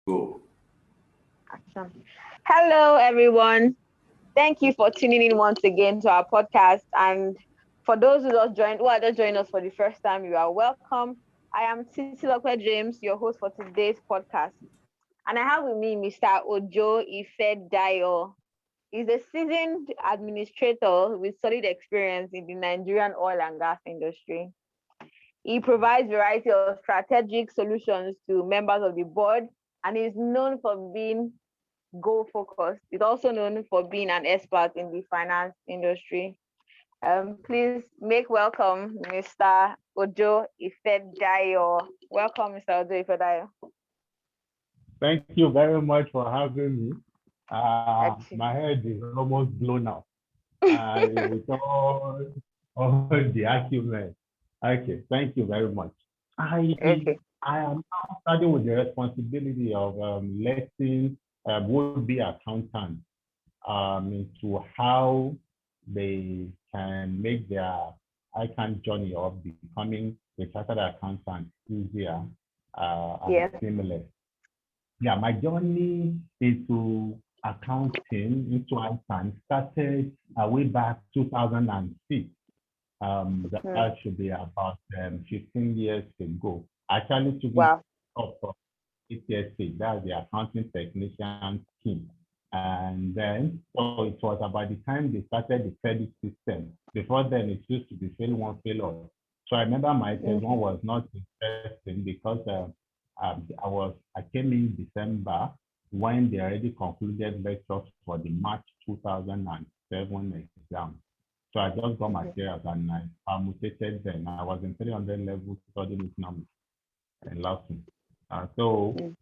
Go. Action. Hello, everyone. Thank you for tuning in once again to our podcast. And for those who are just joining us for the first time, you are welcome. I am Tititope James, your host for today's podcast. And I have with me Mr. Ojo Ifedayo. He's a seasoned administrator with solid experience in the Nigerian oil and gas industry. He provides variety of strategic solutions to members of the board and is known for being goal focused. He's also known for being an expert in the finance industry. Please make welcome Mr. Ojo Ifedayo. Welcome, Mr. Ojo Ifedayo. Thank you very much for having me. Actually. My head is almost blown out with all the arguments. Okay, thank you very much. I Okay. I am now starting with the responsibility of letting would-be accountants into how they can make their ICAN journey of becoming a chartered accountant easier and Yes. seamless. Yeah, my journey into accounting, into ICAN started way back 2006. Hmm. That should be about 15 years ago. I actually took it Wow. up from ATSC, that's the accounting technician scheme. And then, so it was about the time they started the credit system. Before then, it used to be fail one, fail all. So I remember my test one Mhm. was not interesting because I came in December when they already concluded lectures for the March 2007 exam. So I just got Mhm. materials and I permutated them. I was in 300 level studying economics and lessons. So Mhm.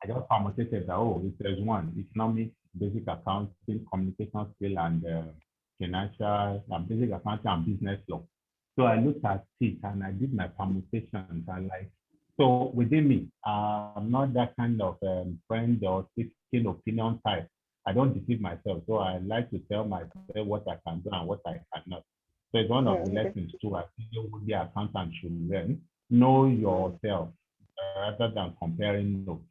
I just permutated that, oh, it says one, economics, basic accounting, communication skill, and financial, basic accounting and business law. So I looked at it and I did my permutations and like, so within me, I'm not that kind of friend or seeking opinion type. I don't deceive myself. So I like to tell myself what I can do and what I cannot. So it's one of the Okay. lessons too. I think the accountant should learn. Know Mm. yourself rather than comparing notes.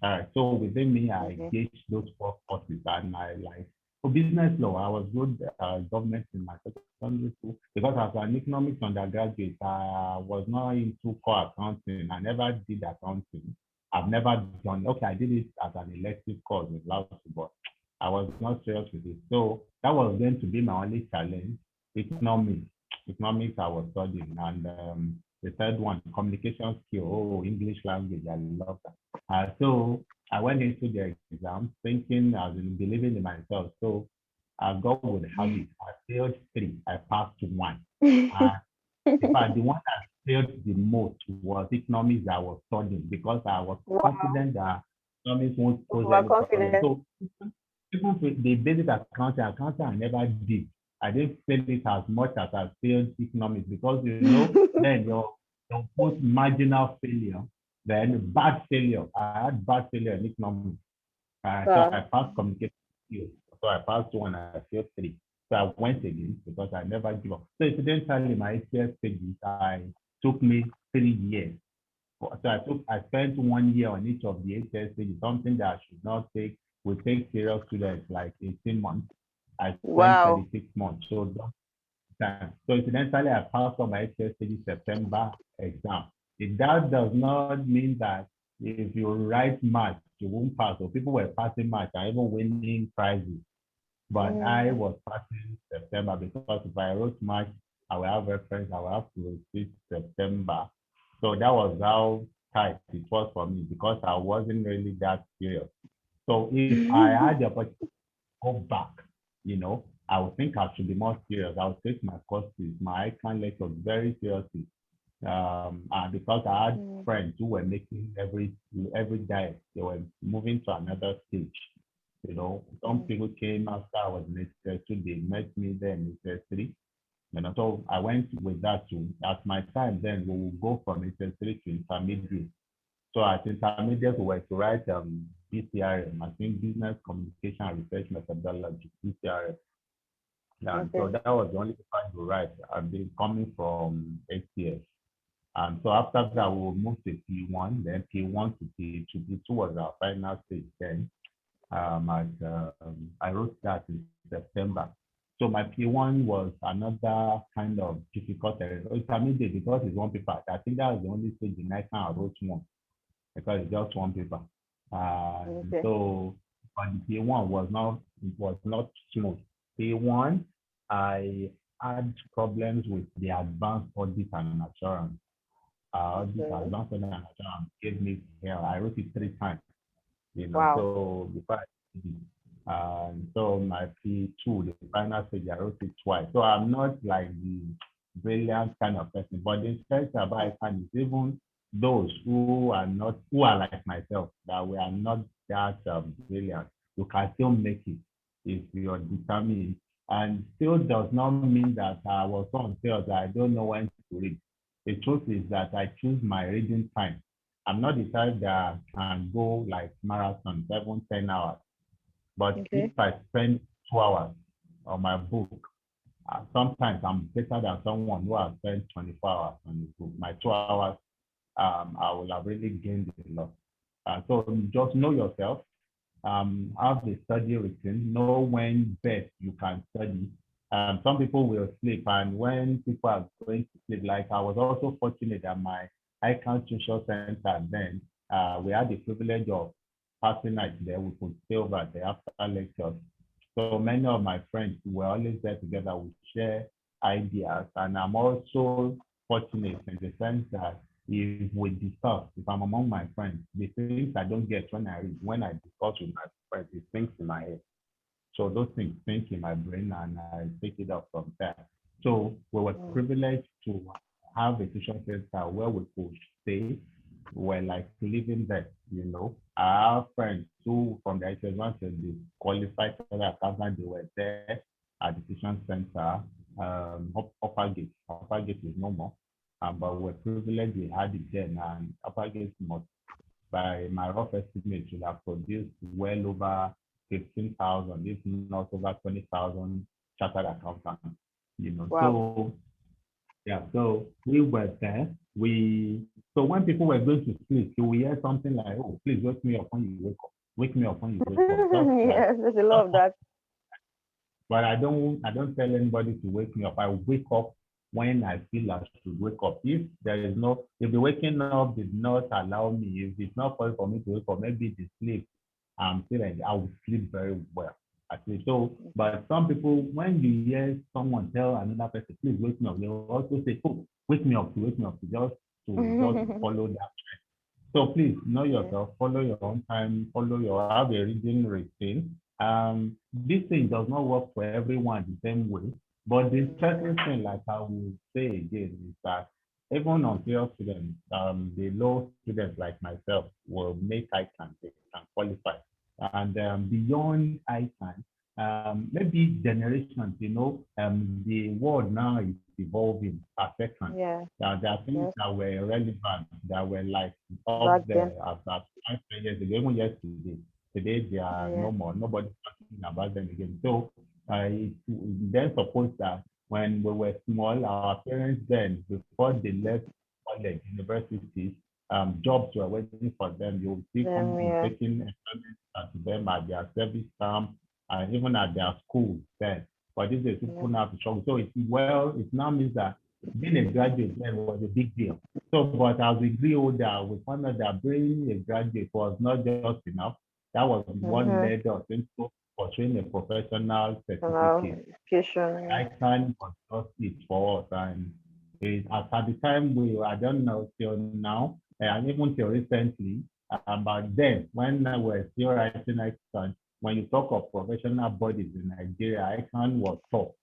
All right. So within me, I Okay. gauged those four courses and I like for business law, I was good government in my secondary school because as an economics undergraduate, I was not into core accounting. I never did accounting. I've never done. Okay, I did it as an elective course in last, but I was not serious with it. So that was going to be my only challenge. Economics, economics I was studying, and the third one, communication skill. Oh, English language, I love that. So I went into the exam thinking, as in believing in myself. So God would have it. I failed three. I passed one. Uh, in fact, the one that failed the most was economics that I was studying because I was Wow. confident that economics won't pose any problem. Overconfident. So even with the basic accounting I never did. I didn't fail it as much as I failed economics because then your post marginal failure, then bad failure. I had bad failure in economics. So I Wow. passed communication skills. So I passed one, I failed three. So I went again because I never give up. So incidentally, my ATS pages, I took me 3 years. So I spent 1 year on each of the ATS pages, something that I should not take, will take serious students like 18 months. I spent Wow. 36 months. So time. So incidentally, I passed on my HSCD September exam. That does not mean that if you write math, you won't pass. So people were passing math and even winning prizes. But I Mm. was passing September because if I wrote March, I will have reference, I will have to repeat September. So that was how tight it was for me because I wasn't really that serious. So if I had the opportunity go back, I would think I should be more serious. I would take my courses, my icon lectures very seriously. And because I had Mm. friends who were making every day, they were moving to another stage. Some Mm. people came after I was in HS2, they met me there in HS3. So I went with that too. At my time then, we will go from HS3 to intermediate. So at intermediate, we were to write BCRM, I think Business Communication Research Methodology, BCRM. Yeah, Okay. so that was the only paper to write. I've been coming from 8 years. So after that, we'll move to P1, then P1 to P2. P2 was our final stage then. I wrote that in September. So my P1 was another kind of difficult. Intermediate because it's one paper. I think that was the only stage in ICAN I wrote one because it's just one paper. Okay. So but the P1 was not smooth. P1, I had problems with the advanced audit and assurance. This Okay. advanced audit and assurance gave me hell. I wrote it 3 times, Wow. so before so my P2, the final stage, I wrote it twice. So I'm not like the brilliant kind of person, but the strength about ICAN is even those who are like myself, that we are not that brilliant, you can still make it if you're determined. And still does not mean that I was so unfair that I don't know when to read. The truth is that I choose my reading time. I'm not the type that can go like marathon, 7, 10 hours. But if Okay. I spend 2 hours on my book, sometimes I'm better than someone who has spent 24 hours on his book. My 2 hours, I will have really gained a lot. So just know yourself, have a study routine, know when best you can study. Some people will sleep, and when people are going to sleep, like I was also fortunate that my ICAN social center then, we had the privilege of passing night there. We could stay over there after lectures. So many of my friends were always there together. We share ideas, and I'm also fortunate in the sense that if we discuss, if I'm among my friends, the things I don't get when I read, when I discuss with my friends, it thinks in my head. So those things think in my brain and I take it up from there. So we were Mm. privileged to have a tuition center where we could stay. We're like living there, I have friends who from the ICAN, the qualified accountant, they were there at the tuition center, Upper Gate. Upper Gate is no more. But we're privileged we had it then, and Upper Gate must, by my rough estimate, should have produced well over 15,000, if not over 20,000 chartered accountants. Wow. So yeah, so we were there. So when people were going to sleep, you will hear something like, "Oh, please wake me up when you wake up. Wake me up when you wake up." Just like, Yes, there's a lot of that. but I don't tell anybody to wake me up. I wake up when I feel I should wake up. If the waking up did not allow me, if it's not possible for me to wake up, maybe the sleep, I'm feeling I will sleep very well. Actually, so, but some people, when you hear someone tell another person, please wake me up, they will also say, "Oh, wake me up," to just follow that. So please know Yeah. yourself, follow your own time, have a reading routine. This thing does not work for everyone the same way, but the interesting thing, like I will say again, is that even unfair students, the low students like myself will make ICAN, they can qualify. And beyond ICAN, maybe generations, the world now is evolving per second. Yeah. There are things Yes. that were relevant, that were like Back up then. there about 5 10 years ago, even yesterday. Today they are Yeah. no more. Nobody's talking about them again. So I then suppose that when we were small, our parents then, before they left college, universities, jobs were waiting for them. You will see Them. companies Yeah. taking employment to them at their service camp and even at their schools then. But these days, Yeah. people now have to struggle. So it now means that being a graduate then was a big deal. So, but as we grew older, we found out that being a graduate was not just enough. That was what Mm-hmm. led us into pursuing a professional Now, certificate. education. ICAN was just it for us. And at the time, I don't know, till now, and even till recently, but then, when we're still writing ICAN, when you talk of professional bodies in Nigeria, ICAN was top,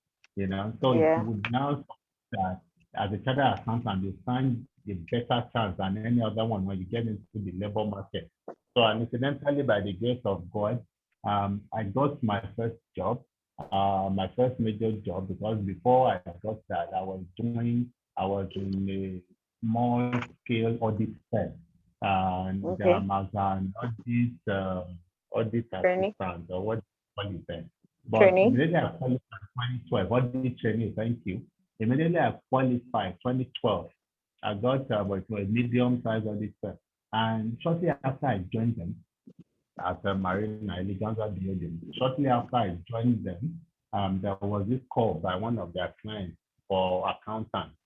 So it Yeah. would now that as a chartered accountant, you stand a better chance than any other one when you get into the labor market. So, and incidentally, by the grace of God, I got my first job, my first major job, because before I got that, I was in a small scale audit firm, and Okay. as an audit Training. assistant, or what you call it then. But Training. immediately I qualified 2012, audit training, thank you. Immediately I qualified 2012. I got but it was a medium-sized audit firm. And shortly after I joined them at Marina Eleganza Building, shortly after I joined them, there was this call by one of their clients for accountants.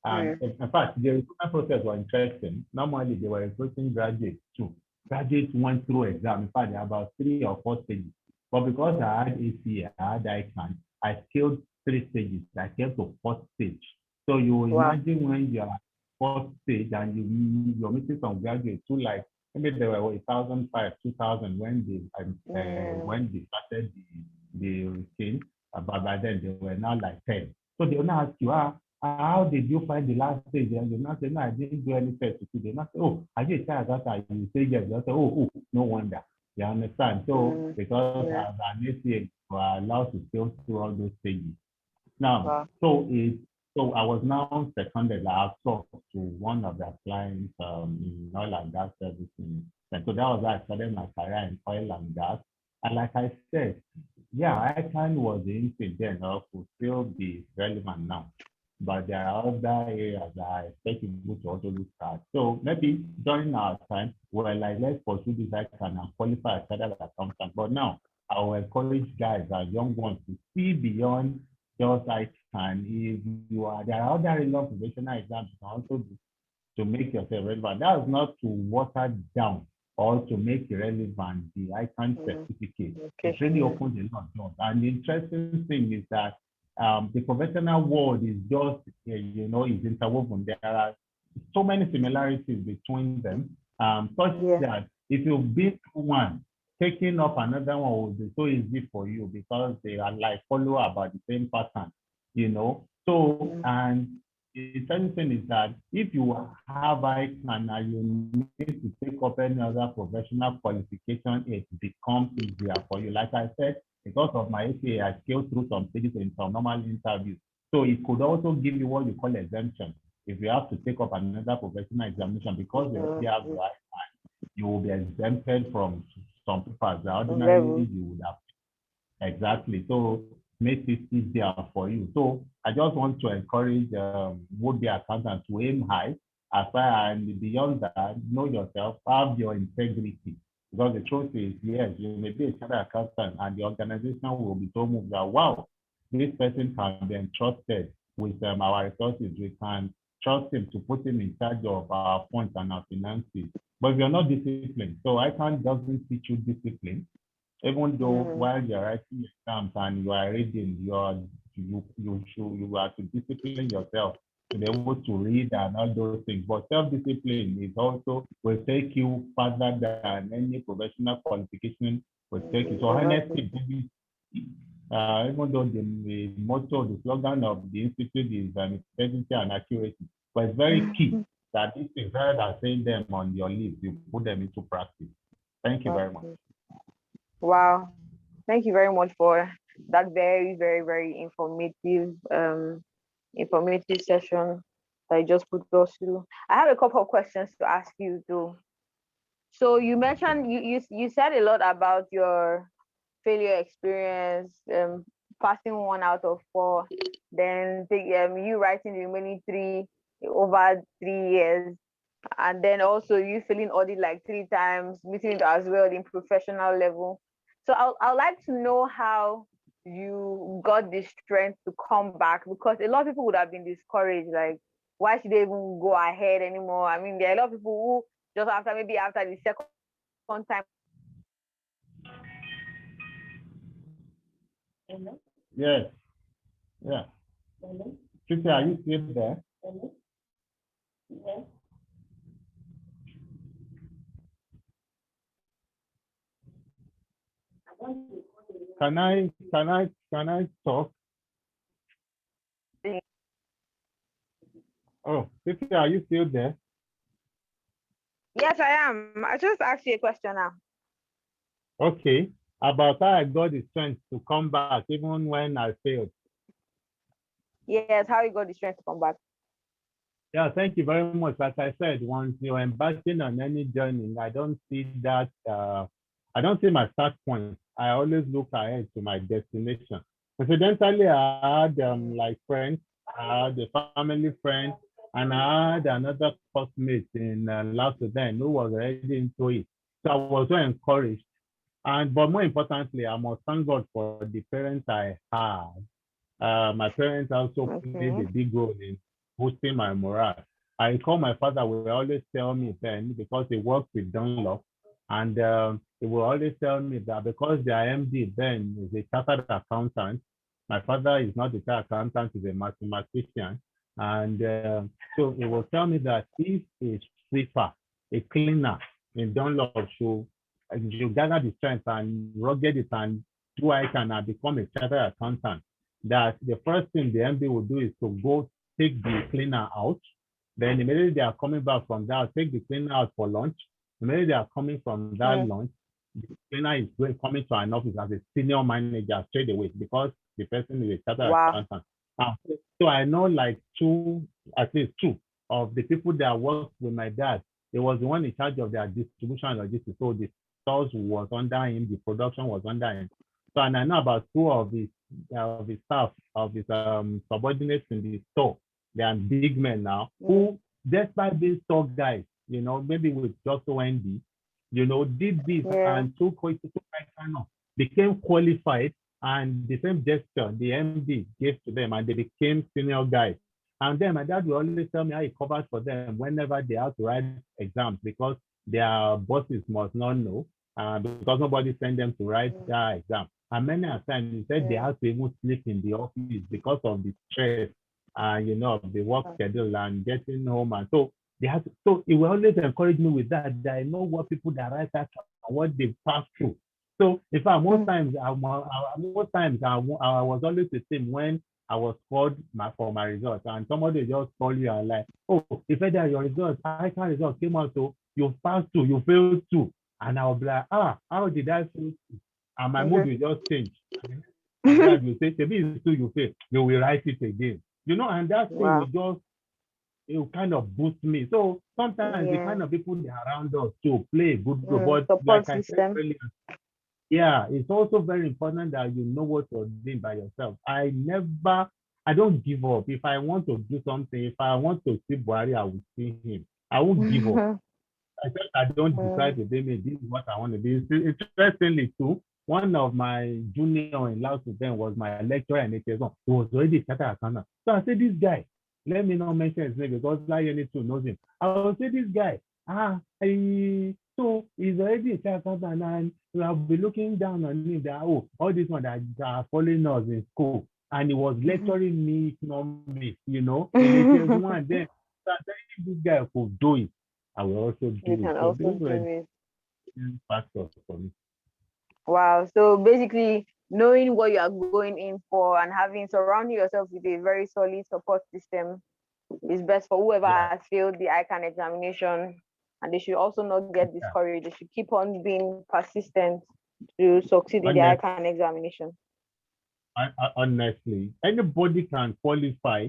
And Mm. in fact, the recruitment process was interesting. Normally, they were recruiting graduates too. Graduates went through exam. In fact, there are about 3 or 4 stages. But because I had ACA, I had ICAN, I scaled 3 stages. I came to fourth stage. So you Wow. imagine when you are at fourth stage and you're meeting some graduates who like maybe they were 1,005, 2,000 Mm. when they started the routine, but by then they were now like 10. So they will now ask you, how did you find the last stage? And you not say, no, I didn't do any test today. They not say, oh, are you a child that you say yes? They say, no wonder. You understand? So Mm. because Yeah. as an ACA, you are allowed to go through all those stages. Now, Wow. so I was now seconded. I talked to one of their clients in oil and gas servicing. And so that was how I started my career in oil and gas. And like I said, yeah, ICANN was the instinct then, could still be relevant now. But there are other areas that I expect people to also look at. So maybe during our time, we're like, let's pursue this ICANN and qualify as chartered accountant. But now, I will encourage guys and young ones to see beyond just ICANN. If you are, there are other relevant professional exams you can also do to make yourself relevant. That is not to water down or to make irrelevant the ICANN Mm. certificate. It Okay. really opens a lot of doors. And the interesting thing is that the professional world is just, is interwoven. There are so many similarities between them, such Yeah. that if you've been through one, taking up another one will be so easy for you because they are like follow about the same pattern. So, Mm. and the second thing is that if you have ICANN and you need to take up any other professional qualification, it becomes easier for you. Like I said, because of my ACA, I scaled through some stages in some normal interviews. So it could also give you what you call exemption. If you have to take up another professional examination because you already have your ICANN, you will be exempted from some papers that ordinarily Level. you would have. Exactly. So makes it easier for you. So I just want to encourage would-be accountants to aim high as far and beyond that, know yourself, have your integrity. Because the truth is, yes, you may be a chartered accountant and the organization will be so moved that, wow, this person can be entrusted with our resources. We can trust him to put him in charge of our funds and our finances. But if you're not disciplined, so ICANN doesn't teach you discipline, even though Mm. while you're writing exams and you are reading, you are to discipline yourself to be able to read and all those things. But self-discipline is also will take you further than any professional qualification will take you. So Exactly. honestly, even though the motto, the slogan of the institute is integrity and accuracy, but it's very key that these things, rather than saying them on your lips, you put them into practice. Thank you very much. Okay. Wow. Thank you very much for that very, very, very informative session that you just put us through. I have a couple of questions to ask you though. So you mentioned you said a lot about your failure experience, passing 1 out of 4, then you writing the remaining three over 3 years, and then also you failing audit like 3 times, meeting it as well in professional level. So I'd like to know how you got the strength to come back, because a lot of people would have been discouraged, like why should they even go ahead anymore? I mean, there are a lot of people who just after the second time Yes, yeah. Titi, are you still there? Can I talk? Oh, Titi, are you still there? Yes, I am. I just asked you a question now. Okay. About how I got the strength to come back even when I failed. Yes, how you got the strength to come back. Yeah, thank you very much. Like I said, once you're embarking on any journey, I don't see that, I don't see my start point. I always look ahead to my destination. Incidentally, I had like friends, I had a family friend, And I had another classmate in last then who was already into it. So I was so encouraged. And but more importantly, I must thank God for the parents I had. My parents also played Okay. a big role in boosting my morale. I recall my father will always tell me then, because he worked with Dunlop, and he will always tell me that because their MD then is a chartered accountant, my father is not a chartered accountant, he's a mathematician. And so he will tell me that if a sweeper, a cleaner in Dunlop should gather the strength and rugged it and do ICAN and become a chartered accountant, that the first thing the MD will do is to go take the cleaner out. Then immediately they are coming back from that, take the cleaner out for lunch. Immediately they are coming from that Mm, lunch, the cleaner is coming to an office as a senior manager straight away because the person is a chartered wow. accountant. So I know like at least two of the people that worked with my dad. He was the one in charge of their distribution logistics. So the stores was under him, the production was under him. So and I know about two of his staff, of his subordinates in the store. They are big men now Mm, who, despite being store guys, maybe with just OND, did this yeah. and took kind of became qualified, and the same gesture the MD gave to them and they became senior guys. And then my dad will always tell me how he covers for them whenever they have to write exams because their bosses must not know, because nobody sent them to write Mm, that exam. And many a times he said they yeah. have to even sleep in the office because of the stress, of the work schedule and getting home. And so so he will always encourage me with that I know what people that write that and what they pass through. So in fact, Mm, I was always the same when I was called for my results, and somebody just call you and like, oh, if your results, ICAN results came out, so you passed two, you failed two, and I'll be like, how did I fail? And my mood okay. will just change. My dad will say, maybe it's two you fail, you will write it again. And that thing will Wow. just, it will kind of boost me. So sometimes the kind Yeah. of people that are around us to play a good role. Mm, But like support I said system. earlier, yeah, it's also very important that you know what you're doing by yourself. I don't give up. If I want to do something, if I want to see Buhari, I will see him. I won't give up. I don't decide Mm, to do this is what I want to do. Interestingly, too, one of my junior in Laos then was my lecturer in HS1. He was already a chartered accountant. So I said, this guy, let me not mention his name because Lion too knows him. I will say, this guy, so he's already a chartered accountant and we have been looking down on him that, oh, all these ones that are following us in school. And he was lecturing me economics, in HS1. Then so I said, if this guy could do it, I will also you do it. can So also those do were it. factors for me. Wow. So basically, knowing what you are going in for and surrounding yourself with a very solid support system is best for whoever Yeah, has failed the ICAN examination. And they should also not get yeah. discouraged. They should keep on being persistent to succeed in the Honest, ICAN examination. honestly, anybody can qualify.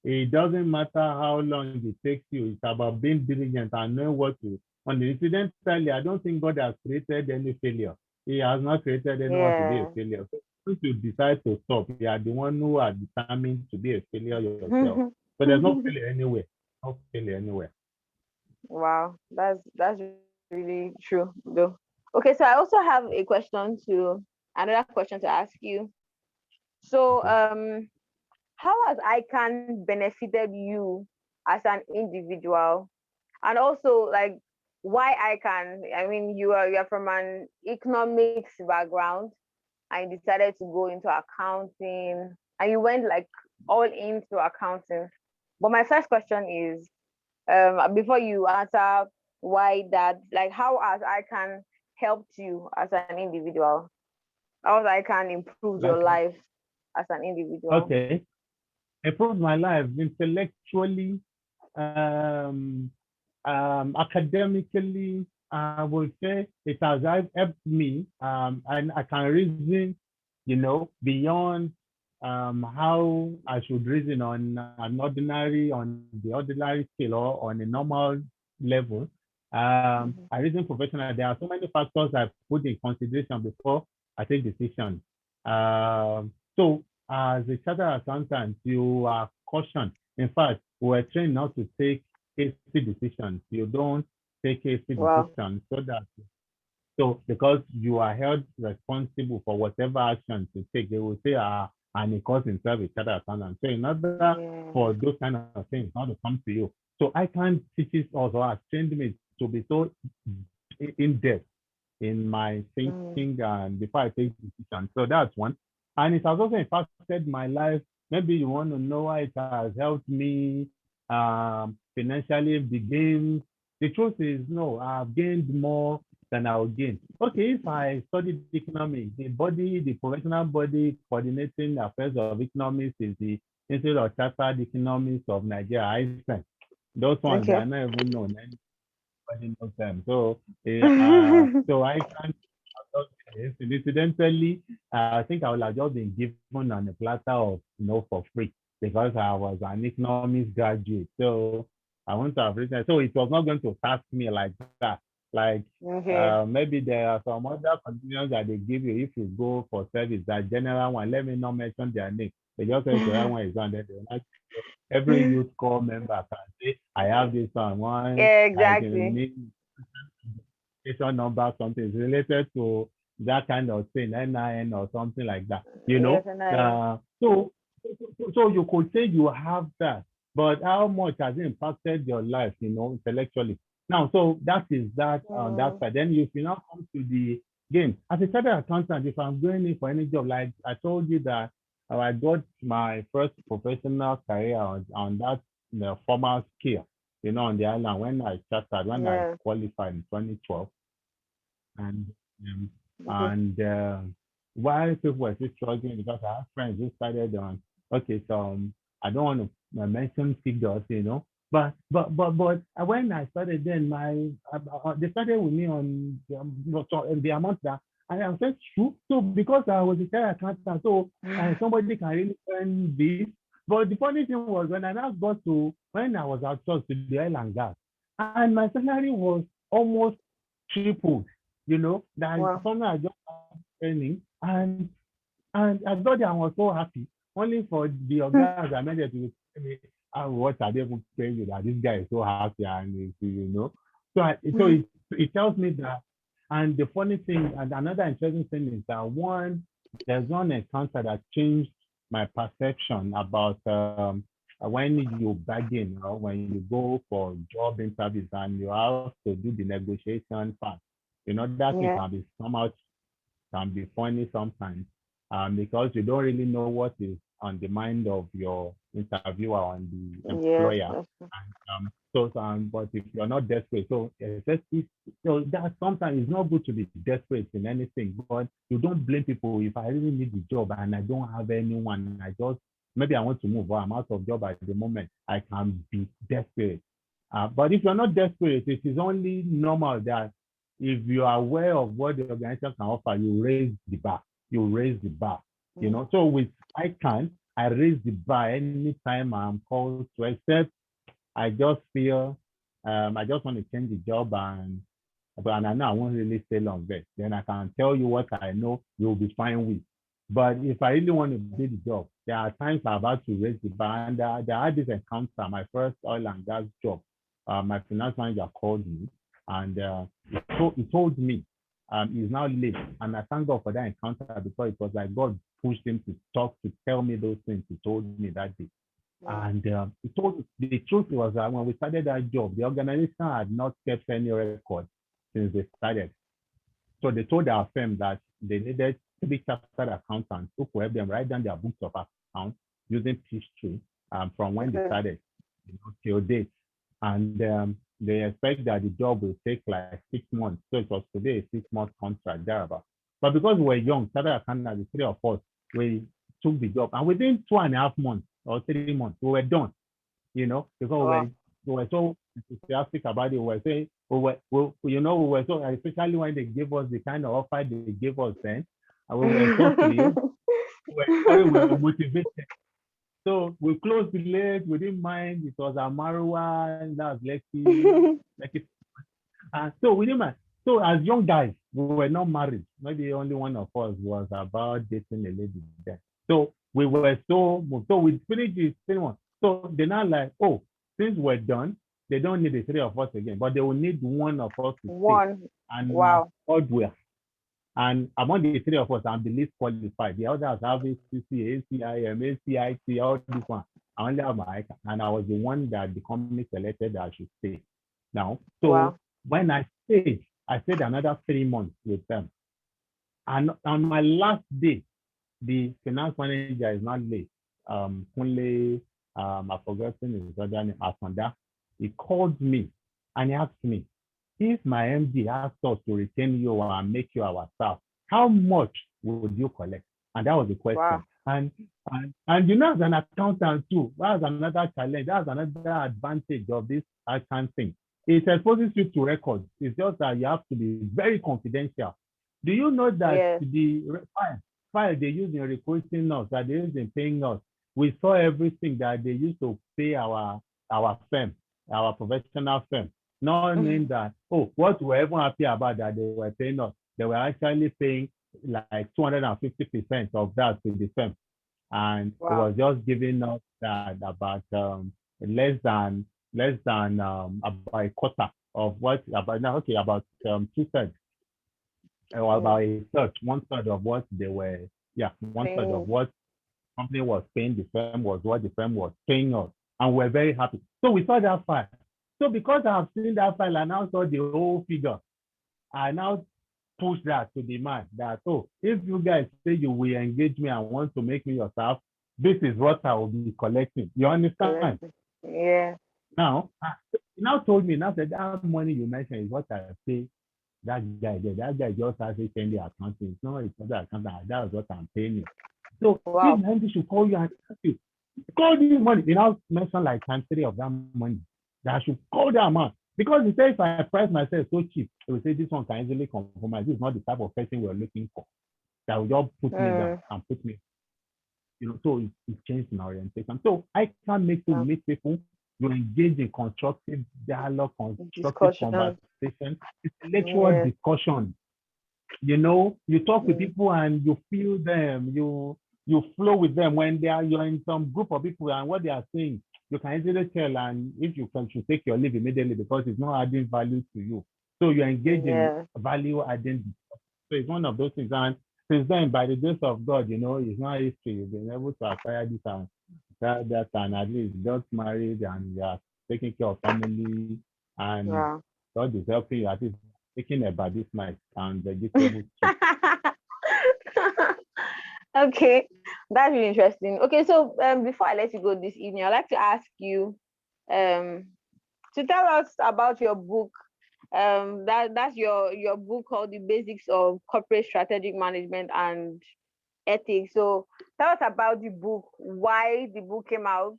It doesn't matter how long it takes you. It's about being diligent and knowing what to. On the incidentally, I don't think God has created any failure. He has not created anyone to be a Yeah. failure. So if you decide to stop, you are the one who are determined to be a failure yourself. So there's no failure anywhere. No failure anywhere. Wow, that's really true though. Okay, so I also have a question to another question to ask you. So Okay. how has ICANN benefited you as an individual? And also like why ICANN? I mean you are from an economics background and you decided to go into accounting and you went like all into accounting. But my first question is before you answer why that, like how has ICANN helped you as an individual? How has ICANN improved your Okay. life as an individual? Okay. Improved my life intellectually, um, academically. I would say it has helped me, and I can reason, beyond how I should reason on on the ordinary scale or on a normal level. Mhm. I reason professionally. There are so many factors I put in consideration before I take decisions. So as a chartered accountant, you are cautioned. In fact, we were trained not to take hasty decisions. You don't take hasty Wow. decisions so because you are held responsible for whatever action to take, they will say, and he calls himself a chartered accountant. So in order for Yeah. those kind of things not to come to you, so I can't teach us or has trained me to be so in depth in my Mm. thinking and before I take decisions. So that's one. And it has also impacted my life. Maybe you want to know how it has helped me financially, the gains. The truth is, no, I've gained more than I'll gain. Okay, if I studied economics, the professional body coordinating affairs of economics is the Institute of Chartered Economics of Nigeria, ICAN. Those ones, they Okay. are not even known. Anybody knows them. So I can't this. Incidentally, I think I would have just been given on a platter of for free because I was an economics graduate. So I want to have written. So it was not going to task me like that. Like Okay. maybe there are some other conditions that they give you if you go for service. That general one. Let me not mention their name. They just say that one is on there. Every youth corps member can say, I have this on one. Yeah, I can exactly. need station number, something is related to that kind of thing, NIN or something like that. Yes, and I. So you could say you have that, but how much has it impacted your life, intellectually? Now, so that is that on that Mm. side. Then if you now come to the game, as a chartered accountant, if I'm going in for any job, like I told you that I got my first professional career on that formal scale, on the island when I Yeah. qualified in 2012 and Okay. and why people were still struggling because I have friends who started on okay, so I don't want to mention figures, but when I started then they started with me on the amount that I said true. So because I was a child accountant, so somebody can really earn this. But the funny thing was when I now got to when I was outsourced to the oil and gas, and my salary was almost tripled that is Wow. something I just training and I got there and was so happy. Only for the guys I met to tell me what are they even paying you that this guy is so happy and so it tells me that and the funny thing and another interesting thing is that there's one encounter that changed my perception about when you bargain or when you go for job interviews and you have to do the negotiation part. That thing Yeah. can be funny sometimes because you don't really know what is on the mind of your interviewer and the Yes. employer. But if you're not desperate, so that sometimes it's not good to be desperate in anything, but you don't blame people. If I really need the job and I don't have anyone, maybe I want to move or I'm out of job at the moment, I can be desperate. But if you're not desperate, it is only normal that if you are aware of what the organization can offer, you raise the bar. You raise the bar. Mm. So with I raise the bar anytime I'm called to, except I just feel I just want to change the job and I know I won't really stay long there. Then I can tell you what I know you'll be fine with. But if I really want to do the job, there are times I'm about to raise the bar. And there are this encounter, my first oil and gas job. My finance manager called me and he told me he's now late. And I thank God for that encounter because it was like God pushed him to talk, to tell me those things he told me that day. Mm. And he told the truth was that when we started that job, the organization had not kept any record since they started. So they told our firm that they needed 3 chartered accountants who could help them write down their books of accounts using history from when they Okay. started till date. And they expect that the job will take like 6 months. So it was today a 6 month contract thereabout. But because we were young, chartered accountants, the 3 of us, we took the job. And within 2.5 months or 3 months, we were done, because Wow. we were so enthusiastic about it. We were saying, we were so, especially when they gave us the kind of offer they gave us then, and we were so thrilled, we were motivated. So we closed the late, we didn't mind, it was Amarua, that was Lekki. So we didn't mind. So as young guys, we were not married. Maybe only one of us was about dating a lady then. So we were so moved. So we finished the 1. So they now like, oh, Since we're done, they don't need the three of us again, but they will need one of us to stay. One. And Wow. God will. And among the three of us, I'm the least qualified. The others have ACC, ACIM, ACIT, all this one. I only have my ICAN. And I was the one that the company selected that I should stay. Now, so Wow. when I stayed another 3 months with them. And on my last day, the finance manager is not late. Kunle, I've forgotten his other name, Asanda. He called me and he asked me, if my MD asked us to retain you and make you our staff, how much would you collect? And that was the question. Wow. And you know, as an accountant too, that's another challenge. That's another advantage of this account thing. It exposes you to records. It's just that you have to be very confidential. Do you know that Yes. the file they use in recruiting us, that they use in paying us, we saw everything that they used to pay our firm, our professional firm, not knowing that, oh, what we're even happy about that they were paying us, they were actually paying like 250% of that to the firm. And it Wow. was just giving us that about less than about a quarter of what about now, okay, about 2/3 or Mm. about a third, 1/3 of what they were, yeah, 1/3 of Paying. what company was paying the firm was what the firm was paying us. And we're very happy. So we saw that file. So because I have seen that file, I now saw the whole figure. I now push that to the man that, oh, if you guys say you will engage me and want to make me your staff, this is what I will be collecting. You understand? Yeah. Now, he now told me, now said that money you mentioned is what I pay that guy there. That guy just has to send the accounting. No, it's not the accountant. That's what I'm paying you. So if Wow. my MD should call you and ask you, call this money. You now mention like times 3 of that money. That I should call that amount. Because he said if I price myself so cheap, he will say this one can easily compromise. This is not the type of person we're looking for. That will just put me down Mm. and put me, so it changed my orientation. So I can make you Wow. meet people, you engage in constructive dialogue, constructive Discussion. conversation, intellectual Yes. discussion. You talk with Mm. people and you feel them, you flow with them when you're in some group of people and what they are saying, you can easily tell, and if you can should take your leave immediately because it's not adding value to you. So you engage in Yeah. value adding. So it's one of those things. And since then, by the grace of God, it's not history. You've been able to acquire this and that, and at least just married and you are taking care of family, and Wow. God is helping you at least taking about this night and vegetables too. Okay, that's really interesting. Okay, so before I let you go this evening, I'd like to ask you um to tell us about your book. That's your book called The Basics of Corporate Strategic Management and Ethics. So tell us about the book, why the book came out,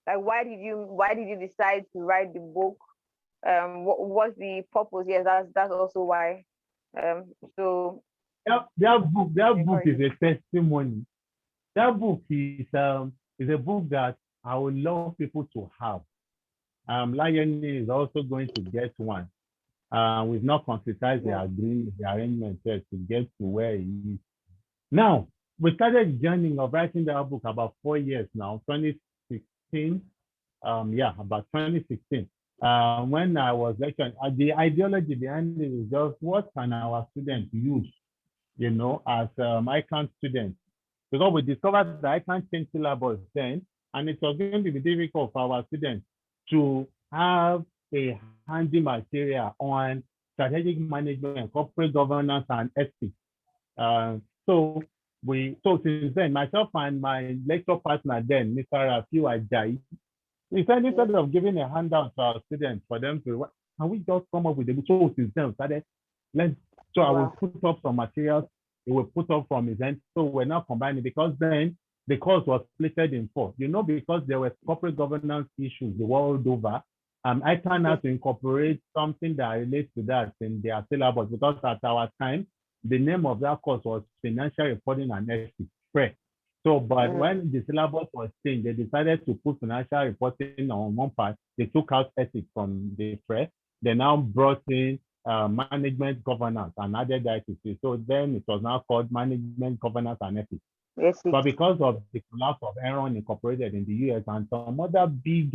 like why did you decide to write the book? What's the purpose? Yes, that's also why. So That book is a testimony. That book is a book that I would love people to have. Lion is also going to get one. We've not concretized yeah. the arrangement yet to get to where it is. Now, we started the journey of writing that book about 4 years now, 2016. About 2016. When I was lecturing, the ideology behind it is just what can our students use, as ICAN students. Because we discovered that ICAN changed syllabus then, and it was going to be difficult for our students to have a handy material on strategic management, corporate governance, and ethics. Uh, so since then, myself and my lecture partner then, Mr. Rafiu Ajayi, we said instead of giving a handout to our students for them to, can we just come up with a so since then started, let's so I will Wow. put up some materials, it will put up from events. So we're now combining because then the course was splitted in 4. Because there were corporate governance issues the world over, I can have to incorporate something that relates to that in their syllabus because at our time, the name of that course was Financial Reporting and Ethics, FRE. So, but when the syllabus was changed, they decided to put financial reporting on one part. They took out ethics from the FRE. They now brought in management governance and added that ethics. So then it was now called management governance and ethics. Yes. But because of the collapse of Enron Incorporated in the US and some other big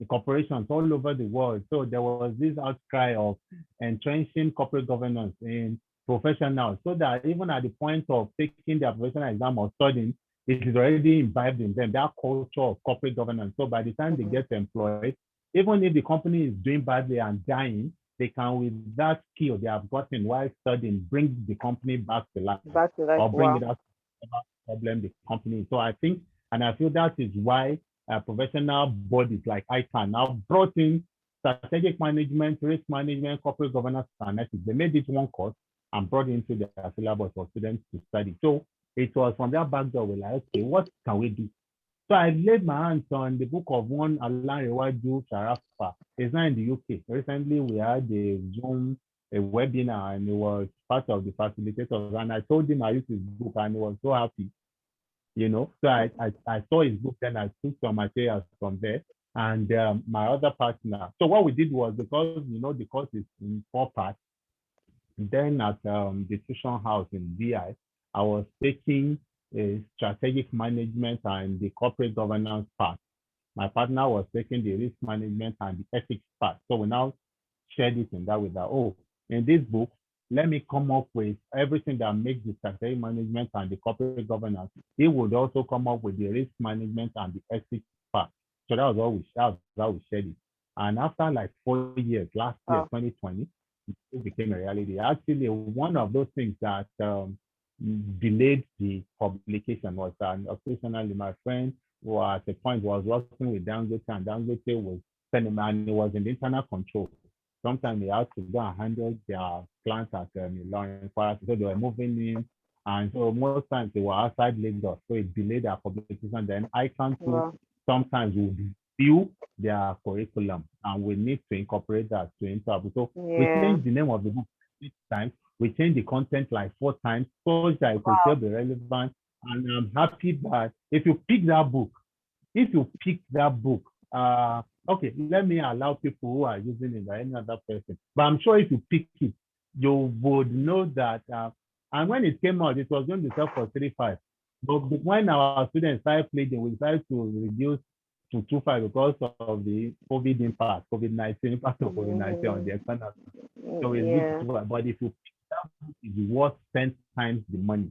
corporations all over the world. So there was this outcry of entrenching corporate governance in professionals so that even at the point of taking their professional exam or studying, it is already imbibed in them, that culture of corporate governance. So by the time they get employed, even if the company is doing badly and dying, they can, with that skill they have gotten while studying, bring the company back to life Back to life. or bring Wow. it out whatever problem the company. So I think, and I feel that is why professional bodies like ICAN now brought in strategic management, risk management, corporate governance, and ethics. They made it one course and brought it into their syllabus for students to study. So it was from that background, we're like, okay, what can we do? So I laid my hands on the book of one Alanrewaju Sharafa. It's not in the UK. Recently, we had a webinar, and it was part of the facilitators. And I told him I used his book, and he was so happy, you know. So I saw his book, then I took some materials from there. And my other partner. So what we did was, because the course is in 4 parts. Then at the tuition house in I was taking a strategic management and the corporate governance part. My partner was taking the risk management and the ethics part. So we now shared it in that way that, oh, in this book, let me come up with everything that makes the strategic management and the corporate governance. He would also come up with the risk management and the ethics part. So that was how we shared it. And after like 4 years, last year, Wow. 2020, it became a reality. Actually, one of those things that delayed the publication was that occasionally my friend who at the point was working with Dangote, and Dangote was sending him, and it was in the internal control. Sometimes they had to go and handle their plants at Ilorin, so they were moving in, and so most times they were outside Lagos, so it delayed their publication. Then I can too Wow. sometimes will review their curriculum, and we need to incorporate that to enter. So we Yeah. changed the name of the book each time. We changed the content like 4 times so that it could still Wow. be relevant. And I'm happy that if you pick that book, if you pick that book, okay, let me allow people who are using it or any other person. But I'm sure if you pick it, you would know that. And when it came out, it was going to sell for 3.5. But when our students started pleading, we decided to reduce to 2.5 because of the COVID impact, COVID-19 impact of COVID-19 on the Mm, external. So it's good yeah. to, but if you pick that book, it's worth 10 times the money,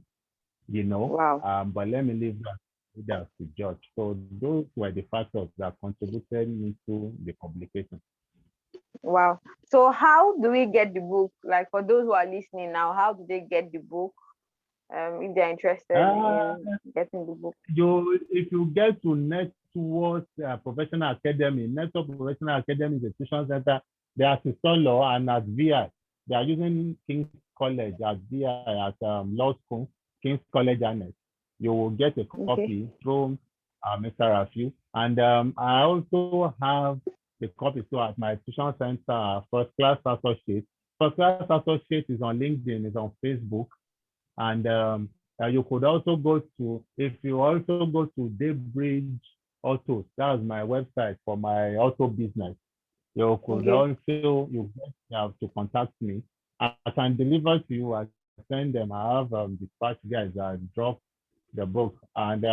you know. Wow. But let me leave that readers to judge. So those were the factors that contributed into the publication. Wow. So how do we get the book? Like for those who are listening now, how do they get the book? If they're interested Uh, in getting the book. if you get to Network Professional Academy, Network Professional Academy Institution Center, they are at Law and at VI. They are using King's College at VI at Law School, King's College Annex. You will get a Okay. copy through Mr. Rafiu. And I also have the copy so at my tuition center, First Class Associate. First Class Associate is on LinkedIn, is on Facebook. And you could also go to, if you also go to Daybridge Autos, that's my website for my auto business. You could Okay. also, you have to contact me. I can deliver to you. I send them. I have dispatch guys that drop the book. And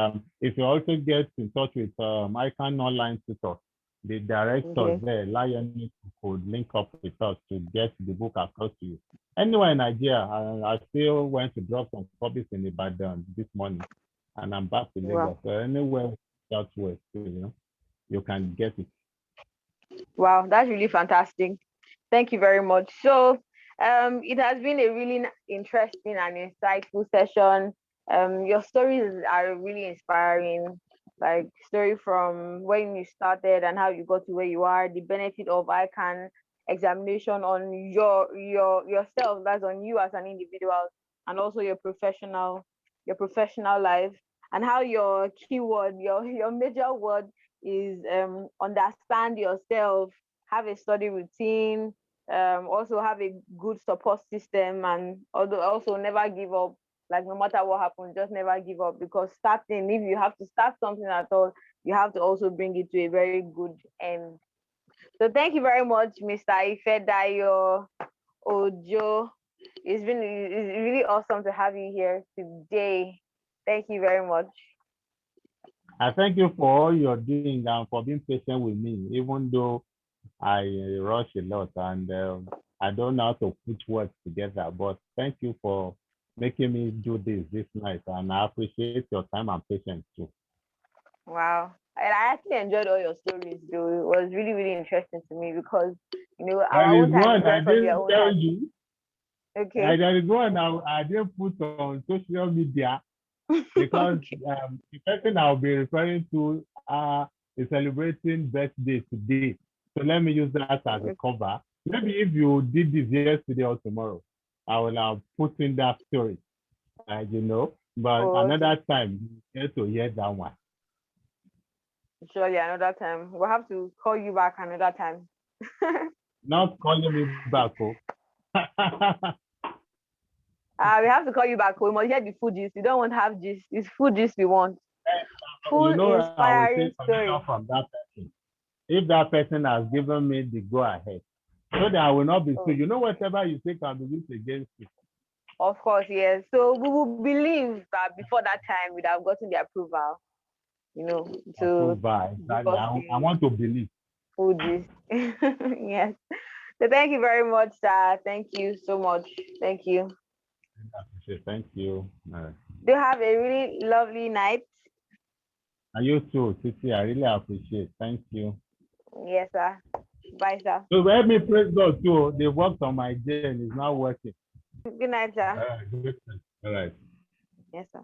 if you also get in touch with ICAN Online Tutor, the directors Okay. there, Lion, could link up with us to get the book across to you. Anywhere in Nigeria, I still went to drop some copies in Ibadan this morning, and I'm back to Wow. Lagos. So anywhere southwest, you can get it. Wow. That's really fantastic. Thank you very much. So, it has been a really interesting and insightful session. Your stories are really inspiring, like story from when you started and how you got to where you are, the benefit of ICANN examination on yourself, that's on you as an individual, and also your professional life, and how your keyword, your major word is understand yourself, have a study routine, also have a good support system, and although also never give up. Like no matter what happens, just never give up, because starting, if you have to start something at all, you have to also bring it to a very good end. So thank you very much, Mr. Ifedayo Ojo. It's really awesome to have you here today. Thank you very much. I thank you for all you're doing and for being patient with me, even though I rush a lot and I don't know how to put words together. But thank you for making me do this night, and I appreciate your time and patience too. Wow. And I actually enjoyed all your stories, though. It was really, really interesting to me because, There our is own time is one I different from their didn't own tell time. you. Okay. There is one I didn't put on social media because Okay. the person I'll be referring to is celebrating birthday today. So let me use that as a cover. Maybe if you did this yesterday or tomorrow, I will put in that story, but Oh, okay. another time, you get to hear that one. Surely another time. We'll have to call you back another time. Not calling me back, oh. We have to call you back. We must hear the food gist. We don't want to have gist. It's food gist we want. Full I will say inspiring coming story. out from that person. If that person has given me the go ahead, so that I will not be Oh, sued. Whatever you say can be used against you. of course, yes. So we will believe that before that time we'd have gotten the approval, to Approval, give exactly. us I the want to believe. food gist. Yes. So thank you very much, sir. Thank you so much. Thank you. I appreciate. Thank you. Do have a really lovely night. And you too, Titi. I really appreciate. Thank you. Yes, sir. Bye, sir. So let me praise God too. They worked on my gen. It's not working. Good night, sir. Good. All right. Yes, sir.